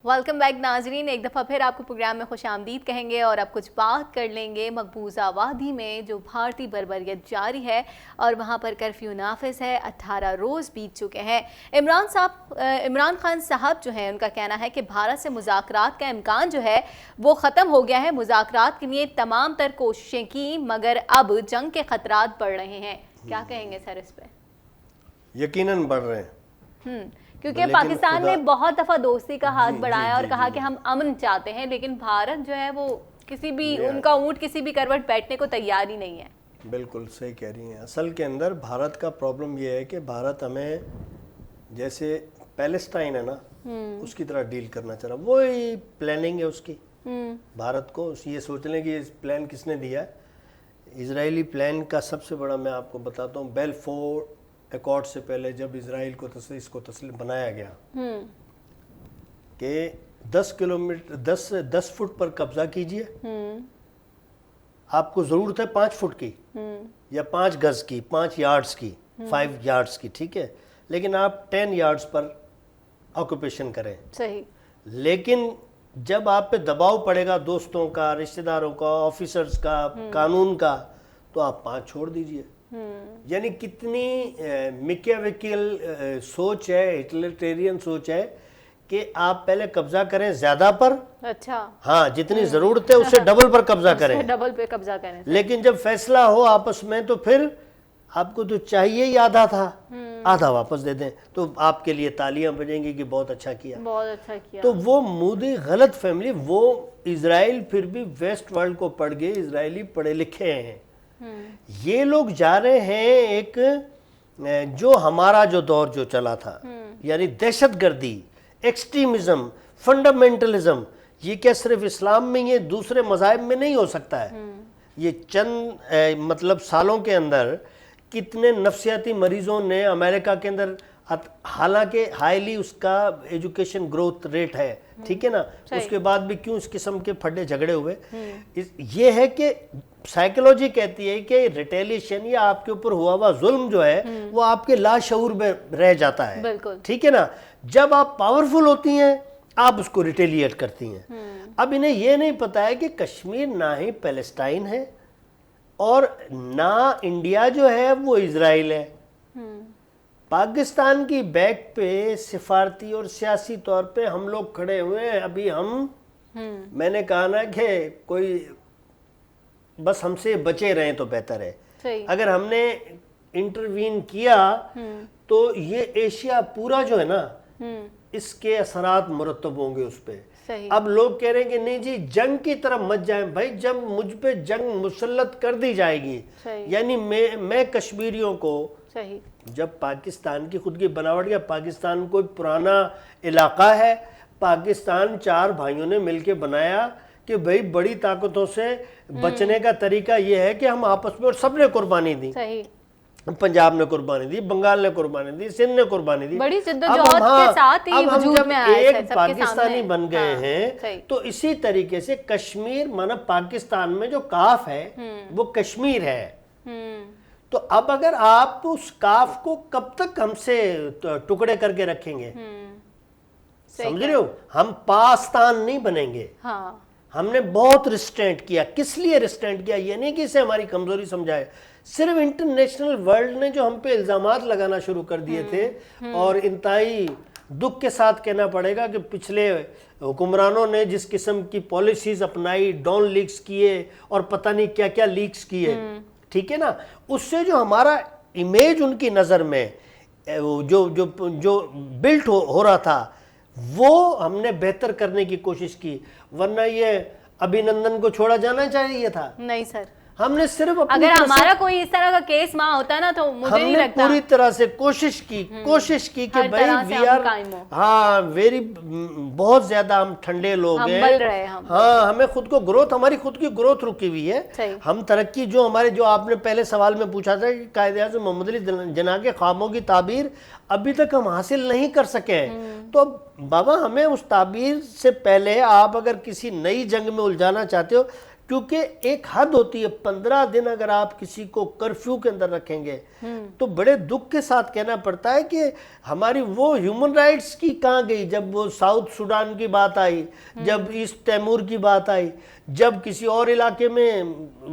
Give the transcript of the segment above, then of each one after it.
Welcome back ناظرین، ایک دفعہ پھر آپ کو پروگرام میں خوش آمدید کہیں گے اور اب کچھ بات کر لیں گے مقبوضہ وادی میں جو بھارتی بربریت جاری ہے اور وہاں پر کرفیو نافذ ہے۔ 18 روز بیت چکے ہیں۔ عمران خان صاحب جو ہیں ان کا کہنا ہے کہ بھارت سے مذاکرات کا امکان جو ہے وہ ختم ہو گیا ہے۔ مذاکرات کے لیے تمام تر کوششیں کی مگر اب جنگ کے خطرات بڑھ رہے ہیں۔ کیا کہیں گے سر اس پہ؟ یقیناً بڑھ رہے ہیں، کیونکہ پاکستان نے بہت دفعہ دوستی کا ہاتھ بڑھایا اور کہا کہ ہم امن چاہتے ہیں، لیکن بھارت جو ہے وہ کسی بھی ان کا اونٹ کسی بھی کروٹ بیٹھنے کو تیار ہی نہیں ہے۔ بالکل صحیح کہہ رہی ہیں۔ اصل کے اندر بھارت کا پرابلم یہ ہے کہ بھارت ہمیں جیسے پیلسٹائن ہے نا اس کی طرح ڈیل کرنا چاہ رہا، وہی پلاننگ ہے اس کی۔ بھارت کو یہ سوچ لیں کہ اس پلان کس نے دیا ہے۔ اسرائیلی پلان کا سب سے بڑا میں آپ کو بتاتا ہوں، بیلفور ایکارڈ سے پہلے جب اسرائیل کو اس کو بنایا گیا کہ 10 فٹ پر قبضہ کیجئے، آپ کو ضرورت ہے 5 فٹ کی یا 5 گز کی، 5 یارڈز کی، 5 یارڈز کی، ٹھیک ہے، لیکن آپ 10 یارڈز پر آکوپیشن کریں۔ صحیح۔ لیکن جب آپ پہ دباؤ پڑے گا دوستوں کا، رشتہ داروں کا، آفیسرز کا، قانون کا، تو آپ 5 چھوڑ دیجئے۔ یعنی کتنی میکیاویکل سوچ ہے، ہٹلرٹیرین سوچ ہے کہ آپ پہلے قبضہ کریں زیادہ پر، اچھا ہاں جتنی ضرورت ہے اس سے ڈبل پر قبضہ کریں، ڈبل پہ قبضہ کریں، لیکن جب فیصلہ ہو آپس میں تو پھر آپ کو تو چاہیے ہی آدھا تھا، آدھا واپس دے دیں، تو آپ کے لیے تالیاں بجیں گی کہ بہت اچھا کیا، بہت اچھا کیا۔ تو وہ مودی غلط فیملی، وہ اسرائیل پھر بھی ویسٹ ورلڈ کو پڑھ گئے، اسرائیلی پڑھے لکھے ہیں، یہ لوگ جا رہے ہیں ایک جو ہمارا جو دور جو چلا تھا، یعنی دہشت گردی، ایکسٹریمزم، فنڈامنٹلزم، یہ کیا صرف اسلام میں، یہ دوسرے مذاہب میں نہیں ہو سکتا ہے۔ یہ چند مطلب سالوں کے اندر کتنے نفسیاتی مریضوں نے امریکہ کے اندر، حالانکہ ہائیلی اس کا ایجوکیشن گروتھ ریٹ ہے، ٹھیک ہے نا، اس کے بعد بھی کیوں اس قسم کے پھڈے جھگڑے ہوئے؟ یہ ہے کہ سائیکلوجی کہتی ہے کہ ریٹیلیشن یا آپ کے اوپر ہوا ہوا ظلم جو ہے وہ آپ کے لاشعور میں رہ جاتا ہے، ٹھیک ہے نا۔ جب آپ پاورفل ہوتی ہیں آپ اس کو ریٹیلیٹ کرتی ہیں۔ اب انہیں یہ نہیں پتا ہے کہ کشمیر نہ ہی پیلسٹائن ہے اور نہ انڈیا جو ہے وہ اسرائیل ہے۔ پاکستان کی بیک پہ سفارتی اور سیاسی طور پہ ہم لوگ کھڑے ہوئے ہیں۔ ابھی میں نے کہا نا کہ کوئی بس ہم سے بچے رہیں تو بہتر ہے۔ اگر ہم نے انٹروین کیا تو یہ ایشیا پورا جو ہے نا اس کے اثرات مرتب ہوں گے اس پہ۔ اب لوگ کہہ رہے ہیں کہ نہیں جی جنگ کی طرف مت جائیں، بھائی جب مجھ پہ جنگ مسلط کر دی جائے گی، یعنی میں کشمیریوں کو، جب پاکستان کی خود کی بناوٹ کا، پاکستان کوئی پرانا علاقہ ہے، پاکستان 4 بھائیوں نے مل کے بنایا کہ بھئی بڑی طاقتوں سے بچنے کا طریقہ یہ ہے کہ ہم آپس میں، اور سب نے قربانی دی، پنجاب نے قربانی دی، بنگال نے قربانی دی، سندھ نے قربانی دی، بڑی جدوجہد کے ساتھ ہی وجود میں آئے، ایک پاکستانی بن گئے ہیں۔ تو اسی طریقے سے کشمیر مانا پاکستان میں جو کاف ہے وہ کشمیر ہے۔ تو اب اگر آپ اس کاف کو کب تک ہم سے ٹکڑے کر کے رکھیں گے؟ سمجھ رہے ہو؟ ہم پاکستان نہیں بنیں گے۔ ہم نے بہت ریسٹرینٹ کیا۔ کس لیے ریسٹرینٹ کیا؟ یہ نہیں کہ اسے ہماری کمزوری سمجھائے، صرف انٹرنیشنل ورلڈ نے جو ہم پہ الزامات لگانا شروع کر دیے تھے، اور انتہائی دکھ کے ساتھ کہنا پڑے گا کہ پچھلے حکمرانوں نے جس قسم کی پالیسیز اپنائی، ڈون لیکس کیے اور پتہ نہیں کیا کیا لیکس کیے، ٹھیک ہے نا، اس سے جو ہمارا امیج ان کی نظر میں جو بلٹ ہو رہا تھا وہ ہم نے بہتر کرنے کی کوشش کی، ورنہ یہ ابھینندن کو چھوڑا جانا چاہیے تھا؟ نہیں سر، ہم نے صرف اگر ہمارا کوئی اس طرح کا کیس ماں ہوتا نا تو مجھے نہیں لگتا، پوری طرح سے کوشش کی کہ بھائی وی آر، ہاں ویری، بہت زیادہ ہم ٹھنڈے لوگ ہیں، ہاں ہمیں خود کو گروتھ، ہماری خود کی گروتھ رکی ہوئی ہے، ہم ترقی جو ہمارے، جو آپ نے پہلے سوال میں پوچھا تھا کہ قائد اعظم محمد علی جناح کے خوابوں کی تعبیر ابھی تک ہم حاصل نہیں کر سکے ہیں۔ تو بابا ہمیں اس تعبیر سے پہلے آپ اگر کسی نئی جنگ میں الجھانا چاہتے ہو، کیونکہ ایک حد ہوتی ہے. 15 دن اگر آپ کسی کو کرفیو کے اندر رکھیں گے تو بڑے دکھ کے ساتھ کہنا پڑتا ہے کہ ہماری وہ ہیومن رائٹس کی کہاں گئی جب وہ ساؤتھ سوڈان کی بات آئی, جب ایسٹ تیمور کی بات آئی, جب کسی اور علاقے میں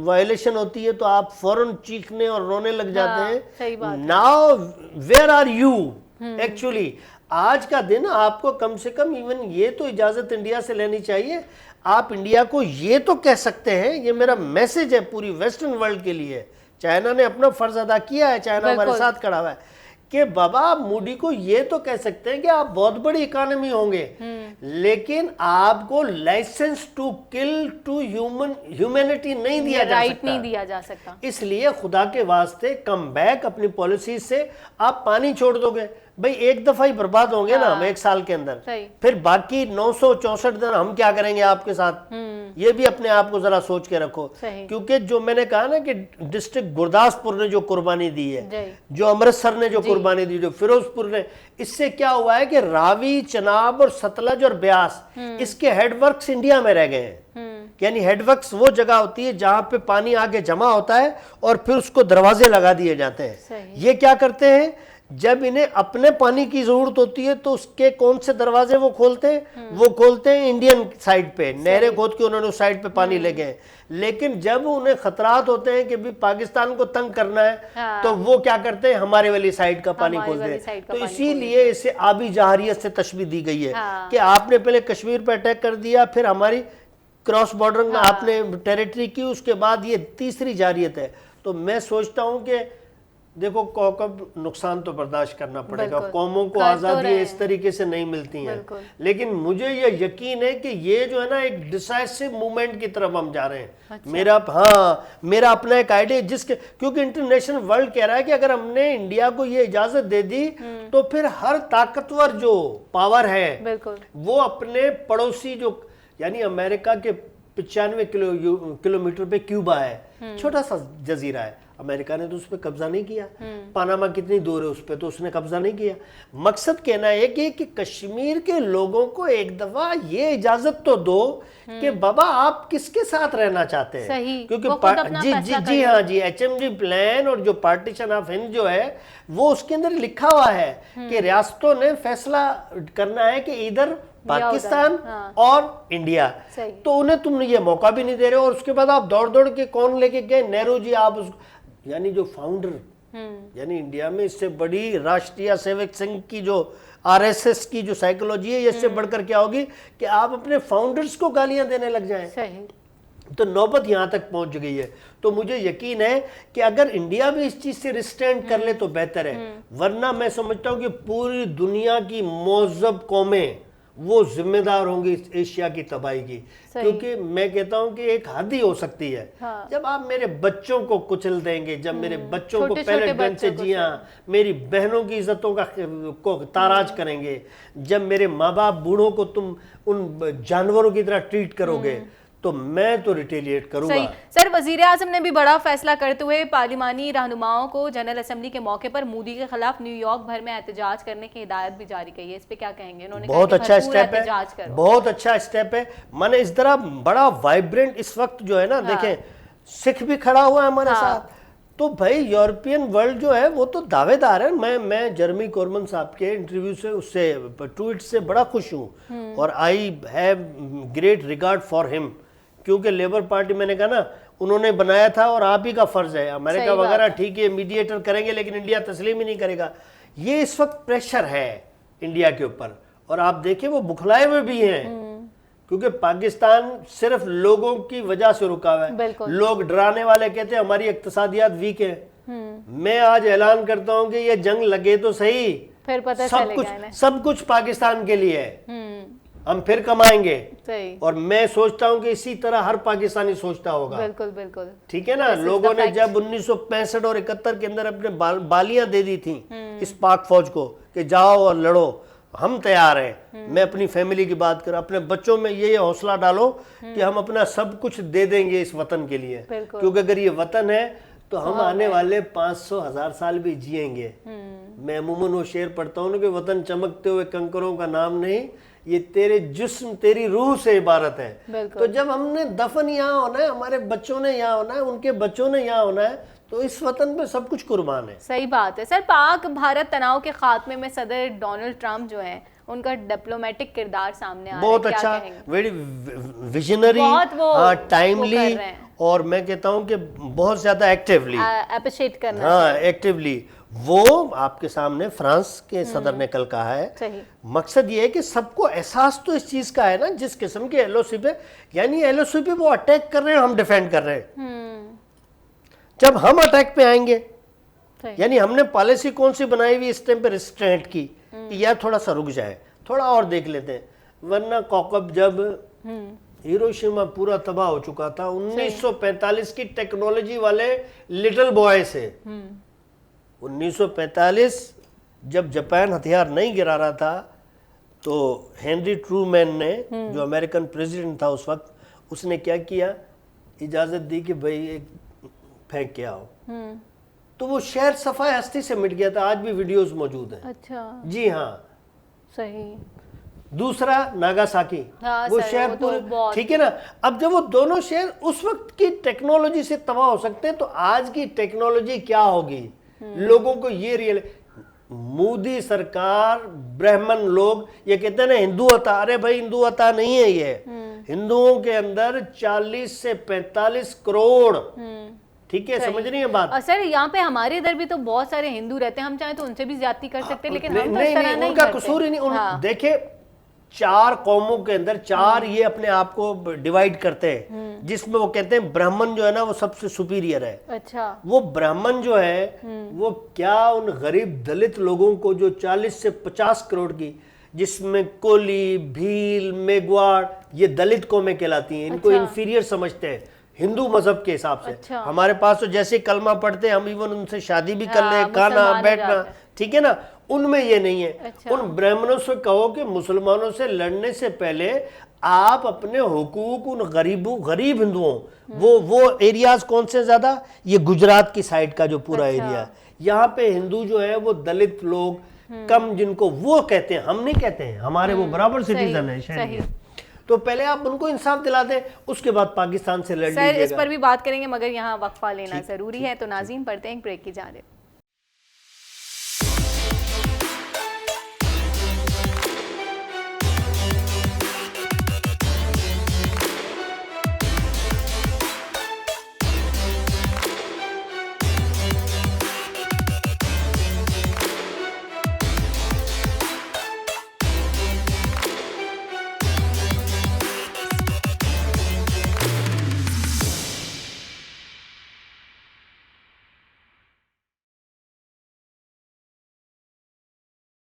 وائلیشن ہوتی ہے تو آپ فوراً چیخنے اور رونے لگ جاتے ہیں. Now where are you actually. آج کا دن آپ کو کم سے کم ایون یہ تو اجازت انڈیا سے لینی چاہیے, آپ انڈیا کو یہ تو کہہ سکتے ہیں, یہ میرا میسج ہے پوری ویسٹرن ورلڈ کے لیے, چائنا نے اپنا فرض ادا کیا ہے, چائنا ہمارے ساتھ کھڑا ہوا ہے, کہ بابا آپ مودی کو یہ تو کہہ سکتے ہیں کہ آپ بہت بڑی اکانومی ہوں گے, لیکن آپ کو licence to kill to humanity نہیں دیا جا سکتا. اس لیے خدا کے واسطے کم بیک اپنی پالیسی سے. آپ پانی چھوڑ دو گے بھئی, ایک دفعہ ہی برباد ہوں گے نا ہم ایک سال کے اندر, پھر باقی 964 دن ہم کیا کریں گے آپ کے ساتھ؟ یہ بھی اپنے آپ کو ذرا سوچ کے رکھو. کیونکہ جو میں نے کہا نا کہ ڈسٹرکٹ گرداسپور نے جو قربانی دی ہے, جو امرتسر نے جو قربانی دی, جو فیروز پور نے, اس سے کیا ہوا ہے کہ راوی, چناب اور ستلج اور بیاس اس کے ہیڈ ورکس انڈیا میں رہ گئے ہیں. یعنی ہیڈ ورکس وہ جگہ ہوتی ہے جہاں پہ پانی آگے جمع ہوتا ہے اور پھر اس کو دروازے لگا دیے جاتے ہیں. یہ کیا کرتے ہیں, جب انہیں اپنے پانی کی ضرورت ہوتی ہے تو اس کے کون سے دروازے وہ کھولتے ہیں؟ وہ کھولتے ہیں انڈین سائڈ پہ, نہریں کھود کے انہوں نے اس سائڈ پہ پانی لے گئے. لیکن جب انہیں خطرات ہوتے ہیں کہ بھی پاکستان کو تنگ کرنا ہے تو وہ کیا کرتے ہیں, ہمارے والی سائڈ کا پانی کھولتے ہیں. تو اسی لیے اسے آبی جاہریت سے تشبیہ دی گئی ہے کہ آپ نے پہلے کشمیر پہ اٹیک کر دیا, پھر ہماری کراس بارڈر میں آپ نے ٹیریٹری کی, اس کے بعد یہ تیسری جاہریت ہے. تو میں سوچتا ہوں کہ دیکھو کوکب نقصان تو برداشت کرنا پڑے گا, قوموں کو آزادی اس طریقے سے نہیں ملتی ہیں, لیکن مجھے یہ یقین ہے کہ یہ جو ہے نا ایک ڈیسائسو موومنٹ کی طرف ہم جا رہے ہیں. میرا اپنا ایک آئیڈیا جس کے, کیونکہ انٹرنیشنل ورلڈ کہہ رہا ہے کہ اگر ہم نے انڈیا کو یہ اجازت دے دی تو پھر ہر طاقتور جو پاور ہے وہ اپنے پڑوسی, جو یعنی امریکہ کے 95 کلومیٹر پہ کیوبا ہے, چھوٹا سا جزیرہ ہے, امریکہ نے تو اس پہ قبضہ نہیں کیا. پاناما کتنی دور ہے اس پہ, تو اس نے قبضہ نہیں کیا. مقصد کہنا ہے کہ کشمیر کے لوگوں کو ایک دفعہ یہ اجازت تو دو کہ بابا آپ کس کے ساتھ رہنا چاہتے ہیں, کیونکہ جی HMG پلان اور جو پارٹیشن آف ہند جو ہے وہ اس کے اندر لکھا ہوا ہے کہ ریاستوں نے فیصلہ کرنا ہے کہ ادھر پاکستان اور انڈیا, تو انہیں تم یہ موقع بھی نہیں دے رہے. اور اس کے بعد آپ دوڑ کے کون لے کے گئے, نہرو جی. آپ یعنی جو فاؤنڈر, یعنی انڈیا میں اس سے بڑی راشٹریہ سیوک سنگھ کی جو RSS کی جو سائیکولوجی ہے, اس سے بڑھ کر کیا ہوگی کہ آپ اپنے فاؤنڈرز کو گالیاں دینے لگ جائیں. تو نوبت یہاں تک پہنچ گئی ہے. تو مجھے یقین ہے کہ اگر انڈیا بھی اس چیز سے ریسٹینڈ کر لے تو بہتر ہے, ورنہ میں سمجھتا ہوں کہ پوری دنیا کی مہذب قومیں وہ ذمہ دار ہوں گی ایشیا کی تباہی کی. کیونکہ میں کہتا ہوں کہ ایک حد ہی ہو سکتی ہے جب آپ میرے بچوں کو کچل دیں گے, جب میرے بچوں کو پہلے گن سے, جی ہاں, میری بہنوں کی عزتوں کو تاراج کریں گے, جب میرے ماں باپ بوڑھوں کو تم ان جانوروں کی طرح ٹریٹ کرو گے, تو میں تو ریٹیلیٹ کروں گا. سر, وزیر اعظم نے بھی بڑا فیصلہ کرتے ہوئے پارلیمانی رہنماؤں کو جنرل اسمبلی کے موقع پر مودی کے خلاف نیو یارک بھر میں احتجاج کرنے کی ہدایت بھی جاری کی ہے. اس پہ کیا کہیں گے؟ انہوں نے بہت اچھا اسٹیپ ہے, بہت اچھا اسٹیپ ہے. میں نے اس طرح بڑا وائبرنٹ اس وقت جو ہے نا, دیکھیں سکھ بھی کھڑا ہوا ہے ہمارے ساتھ, تو بھائی یورپین ورلڈ جو ہے وہ تو دعوے دار ہے. میں جرمی کورمن صاحب کے انٹرویو سے, اس سے ٹویٹ سے بڑا خوش ہوں, اور I have great regard for ہم, کیونکہ لیبر پارٹی, میں نے کہا نا, انہوں نے بنایا تھا اور آپ ہی کا فرض ہے. امریکہ وغیرہ ٹھیک ہے میڈیٹر کریں گے, لیکن انڈیا تسلیم ہی نہیں کرے گا. یہ اس وقت پریشر ہے انڈیا کے اوپر, اور آپ دیکھیں وہ بکھلائے ہوئے بھی ہیں, کیونکہ پاکستان صرف لوگوں کی وجہ سے رکا ہوا ہے. لوگ ڈرانے والے کہتے ہیں ہماری اقتصادیات ویک ہے. میں آج اعلان کرتا ہوں کہ یہ جنگ لگے تو صحیح, سب کچھ پاکستان کے لیے ہے, ہم پھر کمائیں گے. اور میں سوچتا ہوں کہ اسی طرح ہر پاکستانی سوچتا ہوگا. بالکل ٹھیک ہے نا. لوگوں نے جب 1965 اور 71 کے اندر اپنے بالیاں دے دی تھیں اس پاک فوج کو کہ جاؤ اور لڑو, ہم تیار ہیں. میں اپنی فیملی کی بات کروں, اپنے بچوں میں یہ حوصلہ ڈالو کہ ہم اپنا سب کچھ دے دیں گے اس وطن کے لیے, کیونکہ اگر یہ وطن ہے تو ہم آنے والے 500,000 سال بھی جئیں گے. میں عموماً وہ شعر پڑھتا ہوں کہ وطن چمکتے ہوئے کنکروں کا نام نہیں, یہ تیرے جسم تیری روح سے عبارت ہے. تو جب ہم نے دفن یہاں ہونا ہے, ہمارے بچوں نے یہاں ہونا ہے, ان کے بچوں نے یہاں ہونا ہے, تو اس وطن پہ سب کچھ قربان ہے. صحیح بات ہے سر. پاک بھارت تناؤ کے خاتمے میں صدر ڈونلڈ ٹرمپ جو ہیں ان کا ڈپلومیٹک کردار سامنے آ رہا ہے, بہت اچھا, ویری ویژنری, ٹائملی, اور میں کہتا ہوں کہ بہت زیادہ ایکٹیولی اپریشیٹ کرنا. ہاں ایکٹیولی. وہ آپ کے سامنے فرانس کے صدر نے کل کہا ہے. مقصد یہ ہے کہ سب کو احساس تو اس چیز کا ہے نا, جس قسم کے ایل او سی پہ, یعنی ایل او سی پہ وہ اٹیک کر رہے ہیں, ہم ڈیفینڈ کر رہے ہیں. جب ہم اٹیک پہ آئیں گے, یعنی ہم نے پالیسی کون سی بنائی ہوئی اس ٹائم پہ ریسٹرینٹ کی, یا تھوڑا سا رک جائے, تھوڑا اور دیکھ لیتے ہیں. ورنہ کوکب جب ہیروشیما پورا تباہ ہو چکا تھا 1945 کی ٹیکنالوجی والے لٹل بوائے سے. 1945 جب جاپان ہتھیار نہیں گرا رہا تھا تو ہنری ٹرومین نے, جو امریکن پریزیڈنٹ تھا اس وقت, اس نے کیا کیا, اجازت دی کہ بھئی ایک پھینک کے آؤ, تو وہ شہر صفائے ہستی سے مٹ گیا تھا. آج بھی ویڈیوز موجود ہیں. اچھا جی ہاں, صحیح. دوسرا ناگاساکی, وہ شہر پورے, ٹھیک ہے نا. اب جب وہ دونوں شہر اس وقت کی ٹیکنالوجی سے تباہ ہو سکتے ہیں, تو آج کی ٹیکنالوجی کیا ہوگی, لوگوں کو یہ مودی سرکار, برہمن لوگ یہ کہتے ہیں نا ہندو عطا. ارے بھائی ہندو عطا نہیں ہے یہ. ہندوؤں کے اندر 40 سے 45 کروڑ, ٹھیک ہے, سمجھ رہی ہیں بات. اور سر یہاں پہ ہمارے ادھر بھی تو بہت سارے ہندو رہتے ہیں, ہم چاہیں تو ان سے بھی زیادتی کر سکتے ہیں, لیکن ہم تو اس طرح نہیں ان کا قصور ہی نہیں. دیکھیں 4 قوموں کے اندر 4 یہ اپنے آپ کو ڈیوائیڈ کرتے ہیں, جس میں وہ کہتے ہیں برہمن جو ہے نا وہ سب سے سپیریئر ہے. اچھا, وہ برہمن جو ہے وہ کیا ان غریب دلت لوگوں کو جو 40 سے 50 کروڑ کی, جس میں کولی, بھیل, میگواڑ, یہ دلت قومیں کہلاتی ہیں, ان کو انفیریئر سمجھتے ہیں ہندو مذہب کے حساب سے. ہمارے پاس تو جیسے کلمہ پڑھتے ہیں ہم, ایون ان سے شادی بھی کر لیں, کھانا بیٹھنا, ٹھیک ہے نا. ان میں یہ نہیں ہے. ان برہمنوں سے کہو کہ مسلمانوں سے لڑنے سے پہلے آپ اپنے حقوق ان غریب ہندوؤں, وہ ایریاز کون سے زیادہ, یہ گجرات کی سائڈ کا جو پورا ایریا ہے, یہاں پہ ہندو جو ہے وہ دلت لوگ کم, جن کو وہ کہتے ہیں, ہم نہیں کہتے ہیں, ہمارے وہ برابر سٹیزن ہیں, شہری ہیں. تو پہلے آپ ان کو انصاف دلا دیں, اس کے بعد پاکستان سے لڑ لیجیے گا. سر اس پر بھی بات کریں گے, مگر یہاں وقفہ لینا ضروری ہے, تو ناظرین پڑھتے ہیں ایک بریک کی جانب.